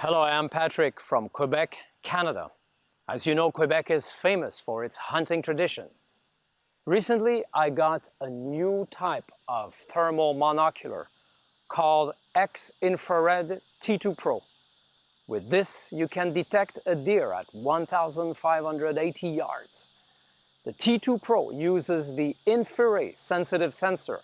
Hello, I'm Patrick from Quebec, Canada. As you know, Quebec is famous for its hunting tradition. Recently, I got a new type of thermal monocular called Xinfrared T2PRO. With this, you can detect a deer at 1,580 yards. The T2PRO uses the infrared sensitive sensor.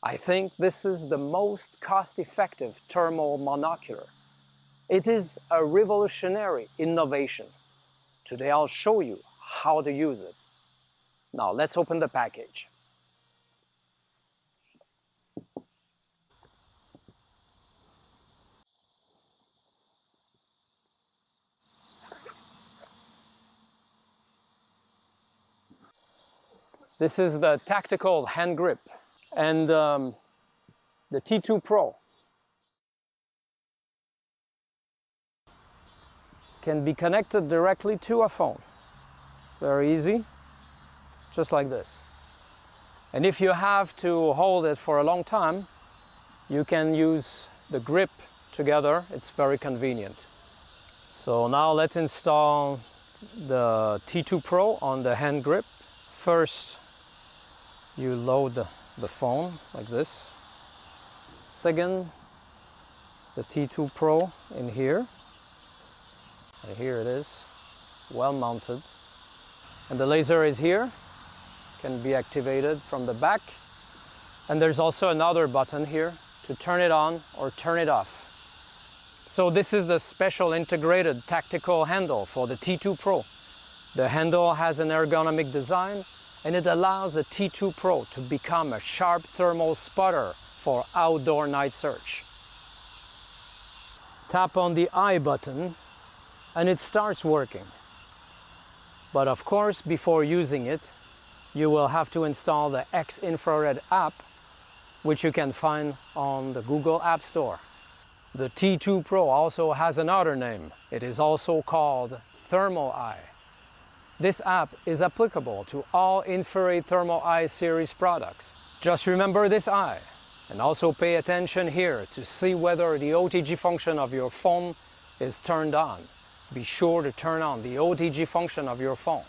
I think this is the most cost-effective thermal monocular. It is a revolutionary innovation. Today I'll show you how to use it. Now let's open the package. This is the tactical hand grip and the T2PRO can be connected directly to a phone. Very easy, just like this. And if you have to hold it for a long time, you can use the grip together. It's very convenient. So now let's install the T2PRO on the hand grip. First, you load the phone like this. Second, the T2PRO in here. And here it is, well mounted. And the laser is here, can be activated from the back. And there's also another button here to turn it on or turn it off. So this is the special integrated tactical handle for the T2PRO. The handle has an ergonomic design and it allows the T2PRO to become a sharp thermal spotter for outdoor night search. Tap on the I button and it starts working. But of course, before using it, you will have to install the Xinfrared app, which you can find on the Google App Store. The T2PRO also has another name. It is also called Thermal Eye. This app is applicable to all infrared Thermal Eye series products. Just remember this eye and also pay attention here to see whether the OTG function of your phone is turned on. Be sure to turn on the OTG function of your phone.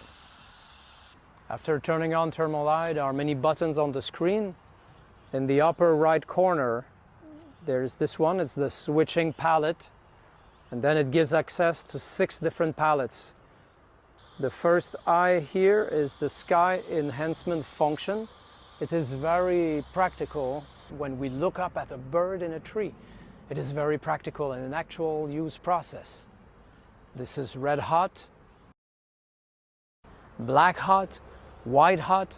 After turning on Thermal Eye, there are many buttons on the screen. In the upper right corner, there's this one, it's the switching palette, and then it gives access to 6 different palettes. The first eye here is the sky enhancement function. It is very practical when we look up at a bird in a tree. It is very practical in an actual use process. This is red hot, black hot, white hot,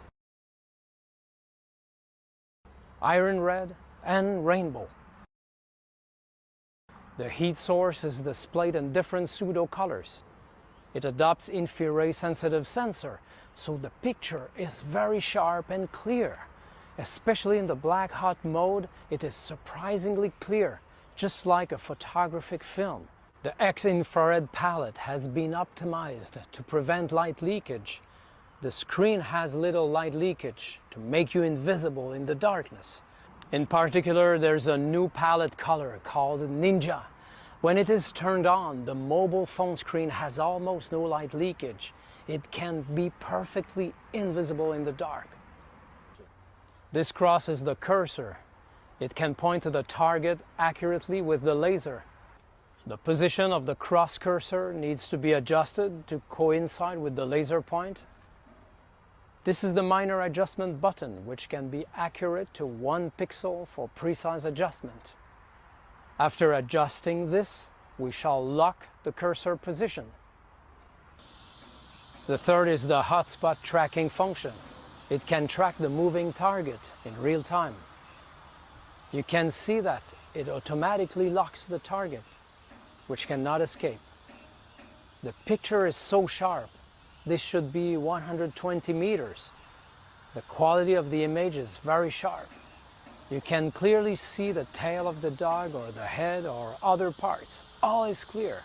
iron red, and rainbow. The heat source is displayed in different pseudo colors. It adopts infrared sensitive sensor, so the picture is very sharp and clear. Especially in the black hot mode, it is surprisingly clear, just like a photographic film. The Xinfrared palette has been optimized to prevent light leakage. The screen has little light leakage to make you invisible in the darkness. In particular, there's a new palette color called Ninja. When it is turned on, the mobile phone screen has almost no light leakage. It can be perfectly invisible in the dark. This crosses the cursor. It can point to the target accurately with the laser. The position of the cross cursor needs to be adjusted to coincide with the laser point. This is the minor adjustment button, which can be accurate to 1 pixel for precise adjustment. After adjusting this, we shall lock the cursor position. The third is the hotspot tracking function. It can track the moving target in real time. You can see that it automatically locks the target, which cannot escape. The picture is so sharp, this should be 120 meters. The quality of the image is very sharp. You can clearly see the tail of the dog or the head or other parts. All is clear.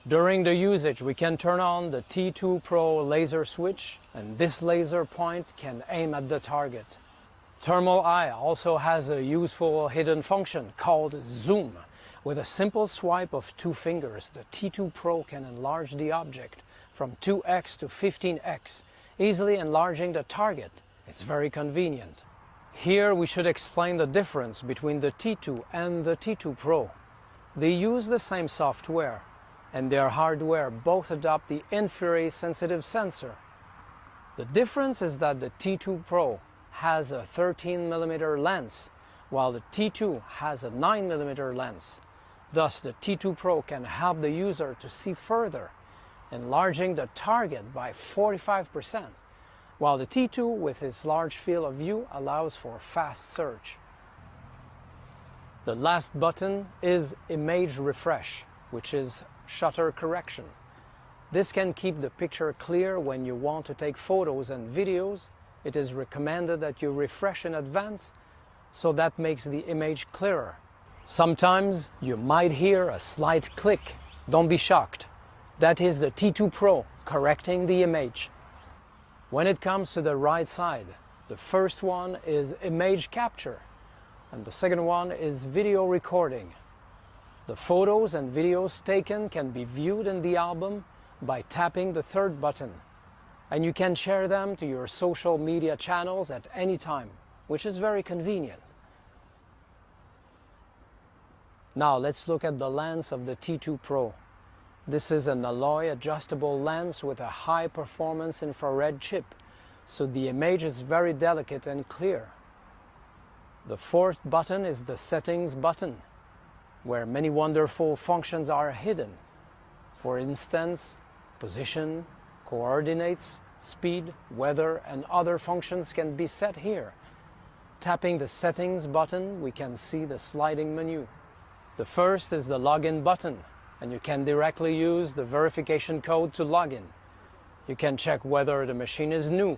During the usage, we can turn on the T2PRO laser switch, and this laser point can aim at the target. Thermal Eye also has a useful hidden function called zoom, With a simple swipe of 2 fingers, the T2PRO can enlarge the object from 2x to 15x, easily enlarging the target. It's very convenient. Here we should explain the difference between the T2 and the T2PRO. They use the same software, and their hardware both adopt the infrared sensitive sensor. The difference is that the T2PRO has a 13mm lens, while the T2 has a 9mm lens. Thus, the T2PRO can help the user to see further, enlarging the target by 45%, while the T2 with its large field of view allows for fast search. The last button is Image Refresh, which is shutter correction. This can keep the picture clear when you want to take photos and videos. It is recommended that you refresh in advance, so that makes the image clearer. Sometimes you might hear a slight click. Don't be shocked. That is the T2PRO correcting the image. When it comes to the right side, the first one is image capture, and the second one is video recording. The photos and videos taken can be viewed in the album by tapping the third button, and you can share them to your social media channels at any time, which is very convenient. Now let's look at the lens of the T2PRO. This is an alloy adjustable lens with a high performance infrared chip, so the image is very delicate and clear. The fourth button is the settings button, where many wonderful functions are hidden. For instance, position, coordinates, speed, weather, and other functions can be set here. Tapping the settings button, we can see the sliding menu. The first is the login button, and you can directly use the verification code to log in. You can check whether the machine is new.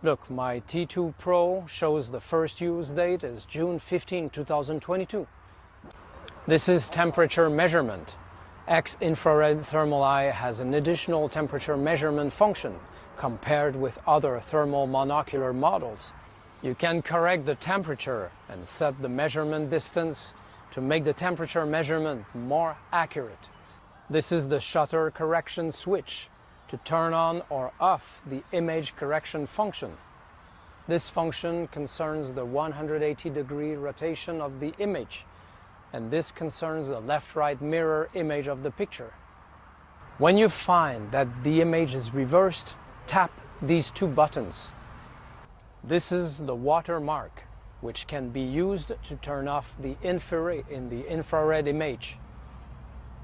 Look, my T2PRO shows the first use date is June 15, 2022. This is temperature measurement. Xinfrared thermal eye has an additional temperature measurement function compared with other thermal monocular models. You can correct the temperature and set the measurement distance to make the temperature measurement more accurate. This is the shutter correction switch to turn on or off the image correction function. This function concerns the 180-degree rotation of the image, and this concerns the left-right mirror image of the picture. When you find that the image is reversed, tap these 2 buttons. This is the watermark, which can be used to turn off the infrared in the infrared image.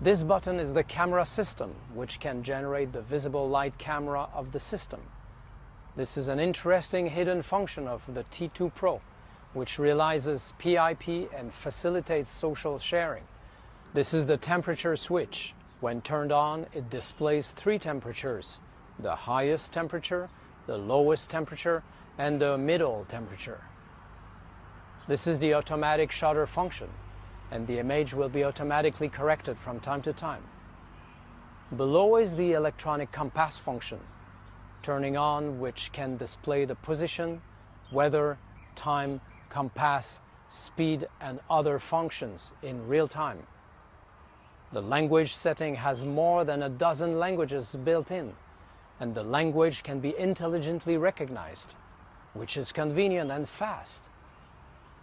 This button is the camera system, which can generate the visible light camera of the system. This is an interesting hidden function of the T2PRO, which realizes PIP and facilitates social sharing. This is the temperature switch. When turned on, it displays 3 temperatures: the highest temperature, the lowest temperature, and the middle temperature. This is the automatic shutter function, and the image will be automatically corrected from time to time. Below is the electronic compass function, turning on which can display the position, weather, time, compass, speed, and other functions in real time. The language setting has more than a dozen languages built in, and the language can be intelligently recognized, which is convenient and fast.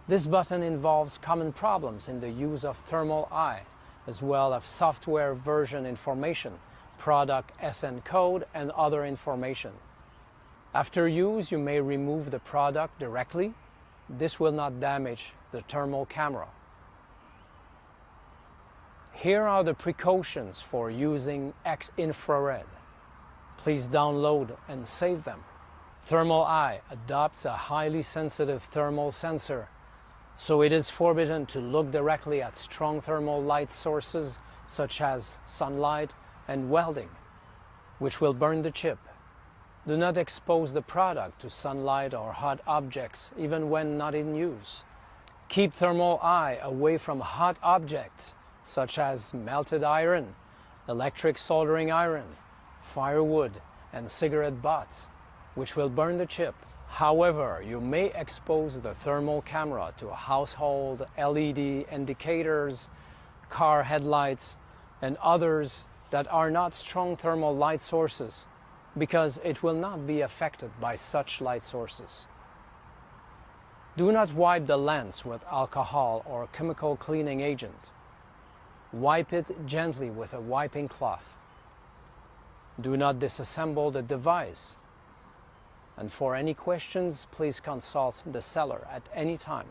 This button involves common problems in the use of thermal eye, as well as software version information, product SN code, and other information. After use, you may remove the product directly. This will not damage the thermal camera. Here are the precautions for using Xinfrared. Please download and save them. Thermal eye adopts a highly sensitive thermal sensor, so it is forbidden to look directly at strong thermal light sources such as sunlight and welding, which will burn the chip. Do not expose the product to sunlight or hot objects, even when not in use. Keep thermal eye away from hot objects such as melted iron, electric soldering iron, firewood, and cigarette butts, which will burn the chip. However, you may expose the thermal camera to household LED indicators, car headlights, and others that are not strong thermal light sources, because it will not be affected by such light sources. Do not wipe the lens with alcohol or chemical cleaning agent. Wipe it gently with a wiping cloth. Do not disassemble the device. And for any questions, please consult the seller at any time.